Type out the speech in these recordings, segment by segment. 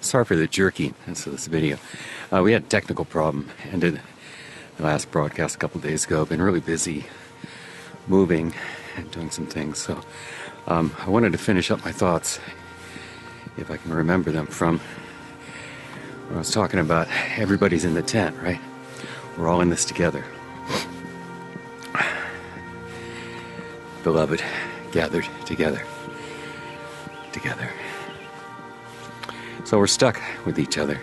sorry for the jerky of this video. We had a technical problem. Ended the last broadcast a couple days ago. Been really busy moving and doing some things. So I wanted to finish up my thoughts, if I can remember them, from when I was talking about everybody's in the tent, right? We're all in this together. Beloved, gathered together. So we're stuck with each other,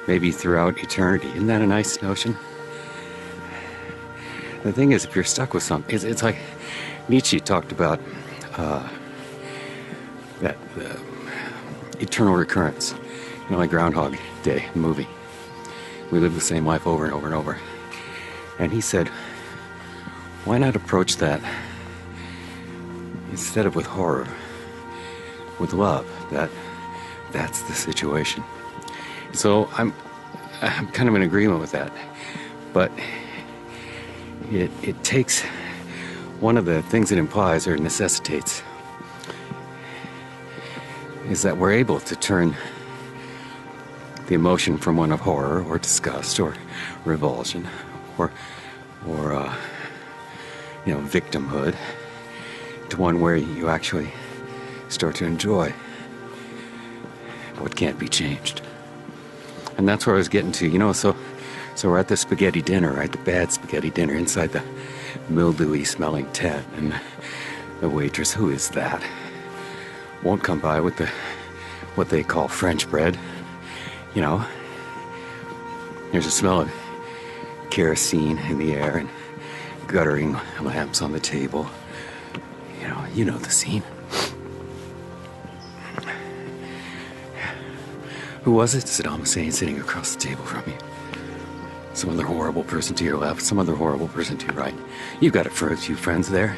maybe throughout eternity. Isn't that a nice notion? The thing is, if you're stuck with something, it's like Nietzsche talked about that eternal recurrence, like Groundhog Day movie. We live the same life over and over and over. And he said, why not approach that instead of with horror, with love? That's the situation. So I'm kind of in agreement with that. But it takes, one of the things it implies or necessitates is that we're able to turn the emotion from one of horror or disgust or revulsion or victimhood to one where you actually start to enjoy what can't be changed. And that's where I was getting to, so we're at the spaghetti dinner, right? The bad spaghetti dinner inside the mildewy smelling tent, and the waitress, who is that, won't come by with what they call French bread. There's a smell of kerosene in the air and guttering lamps on the table. You know the scene. Who was it? Saddam Hussein sitting across the table from you. Some other horrible person to your left, some other horrible person to your right. You've got a few friends there.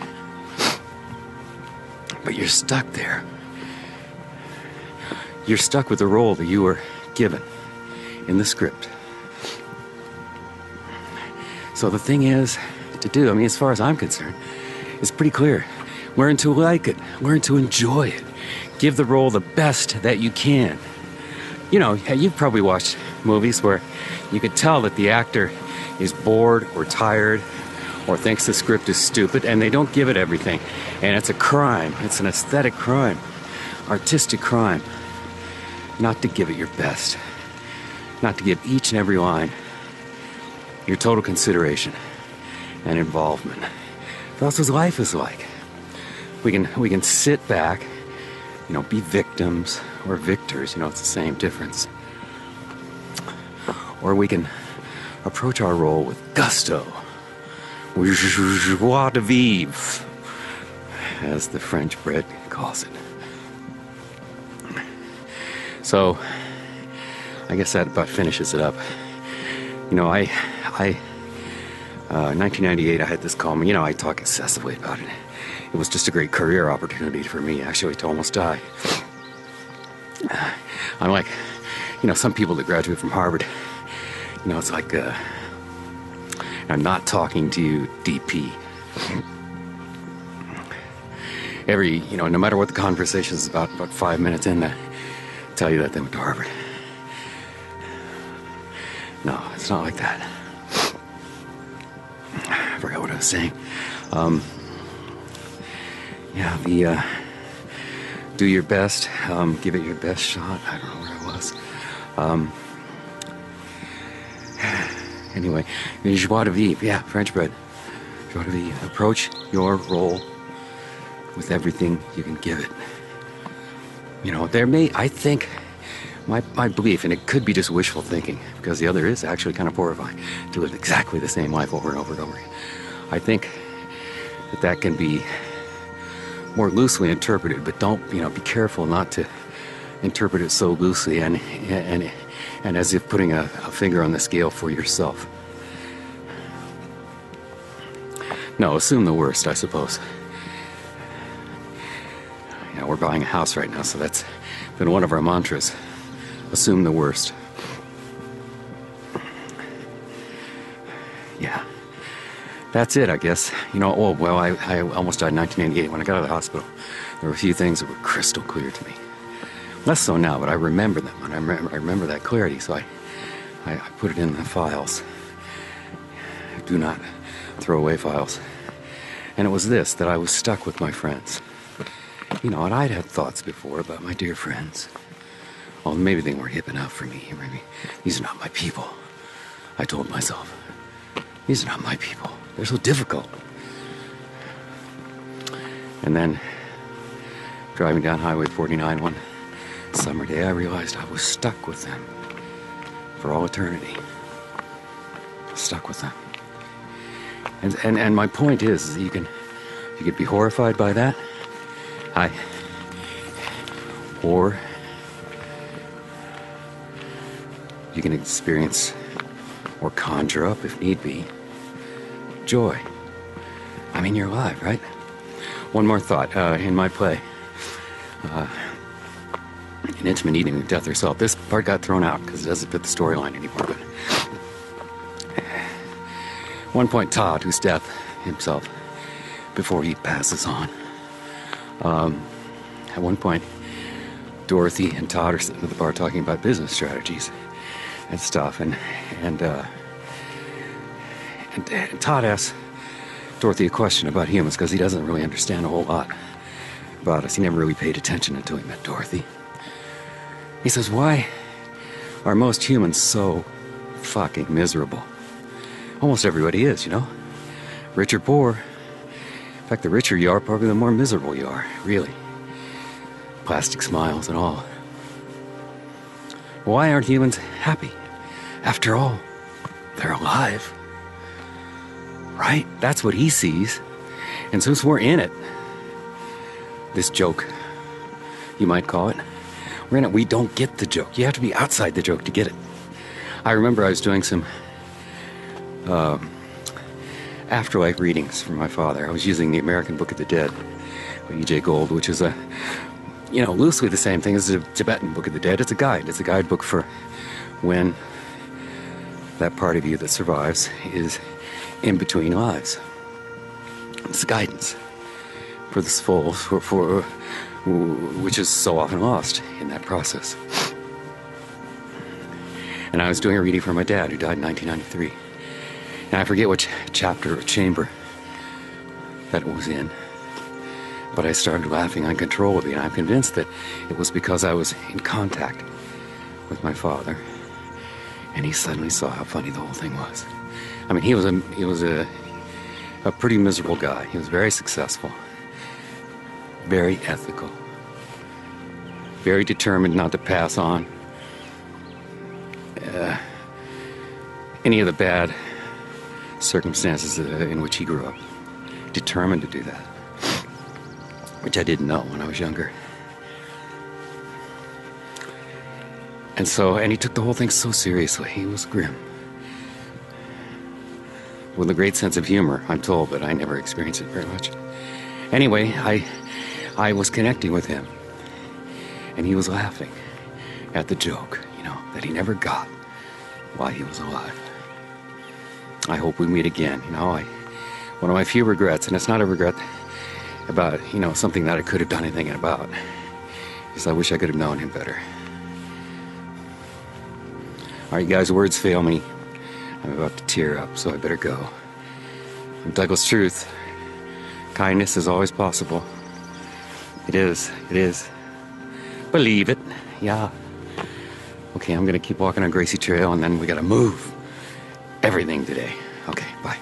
But you're stuck there. You're stuck with the role that you were given in the script. So the thing is to do, as far as I'm concerned, it's pretty clear. Learn to like it. Learn to enjoy it. Give the role the best that you can. You've probably watched movies where you could tell that the actor is bored or tired or thinks the script is stupid, and they don't give it everything. And it's a crime. It's an aesthetic crime, artistic crime, not to give it your best, not to give each and every line your total consideration and involvement. That's what life is like. We can sit back, be victims or victors, it's the same difference. Or we can approach our role with gusto, with joie de vivre, as the French bread calls it. So, I guess that about finishes it up. 1998, I had this call. I talk excessively about it. It was just a great career opportunity for me, actually, to almost die. I'm like, some people that graduate from Harvard, it's like, I'm not talking to you, DP. No matter what the conversation is about 5 minutes in, I tell you that they went to Harvard. No, it's not like that. I forgot what I was saying. Do your best, give it your best shot. I don't know where I was. Anyway, joie de vivre, French bread. Joie de vivre. Approach your role with everything you can give it. I think, my belief, and it could be just wishful thinking, because the other is actually kind of horrifying, to live exactly the same life over and over and over again. I think that can be more loosely interpreted, but don't, be careful not to interpret it so loosely and as if putting a finger on the scale for yourself. No, assume the worst, I suppose. We're buying a house right now, so that's been one of our mantras. Assume the worst. Yeah. That's it, I guess. I almost died in 1998. When I got out of the hospital, there were a few things that were crystal clear to me. Less so now, but I remember them, and I remember that clarity, so I put it in the files. Do not throw away files. And it was this, that I was stuck with my friends. You know, and I'd had thoughts before about my dear friends. Well, maybe they weren't hip enough for me. Maybe these are not my people. I told myself, these are not my people. They're so difficult. And then, driving down Highway 49 one summer day, I realized I was stuck with them for all eternity. Stuck with them. And my point is that you can be horrified by that. Or you can experience or conjure up, if need be, joy. I mean, you're alive, right? One more thought. In my play, An Intimate Eating of Death Herself, this part got thrown out because it doesn't fit the storyline anymore. But one point, Todd, who's death himself, before he passes on, at one point, Dorothy and Todd are sitting at the bar talking about business strategies and stuff, and Todd asks Dorothy a question about humans because he doesn't really understand a whole lot about us. He never really paid attention until he met Dorothy. He says, "Why are most humans so fucking miserable?" Almost everybody is, you know? Rich or poor. In fact, the richer you are, probably the more miserable you are, really. Plastic smiles and all. Why aren't humans happy? After all, they're alive. Right? That's what he sees. And since we're in it, this joke, you might call it, we're in it, we don't get the joke. You have to be outside the joke to get it. I remember I was doing some afterlife readings for my father. I was using the American Book of the Dead by E.J. Gold, which is loosely the same thing as the Tibetan Book of the Dead. It's a guide. It's a guidebook for when that part of you that survives is in between lives. It's guidance for the soul, for which is so often lost in that process. And I was doing a reading for my dad, who died in 1993. And I forget which chapter or chamber that it was in, but I started laughing uncontrollably, and I'm convinced that it was because I was in contact with my father, and he suddenly saw how funny the whole thing was. I mean, he was a pretty miserable guy. He was very successful, very ethical, very determined not to pass on any of the bad circumstances in which he grew up. Determined to do that, which I didn't know when I was younger. And he took the whole thing so seriously. He was grim. With a great sense of humor, I'm told, but I never experienced it very much. Anyway, I was connecting with him, and he was laughing at the joke, that he never got while he was alive. I hope we meet again. One of my few regrets, and it's not a regret about, something that I could have done anything about, is I wish I could have known him better. All right, guys, words fail me. I'm about to tear up, so I better go. I'm Douglas Truth. Kindness is always possible. It is. Believe it. Yeah. Okay, I'm gonna keep walking on Gracie Trail, and then we gotta move everything today. Okay, bye.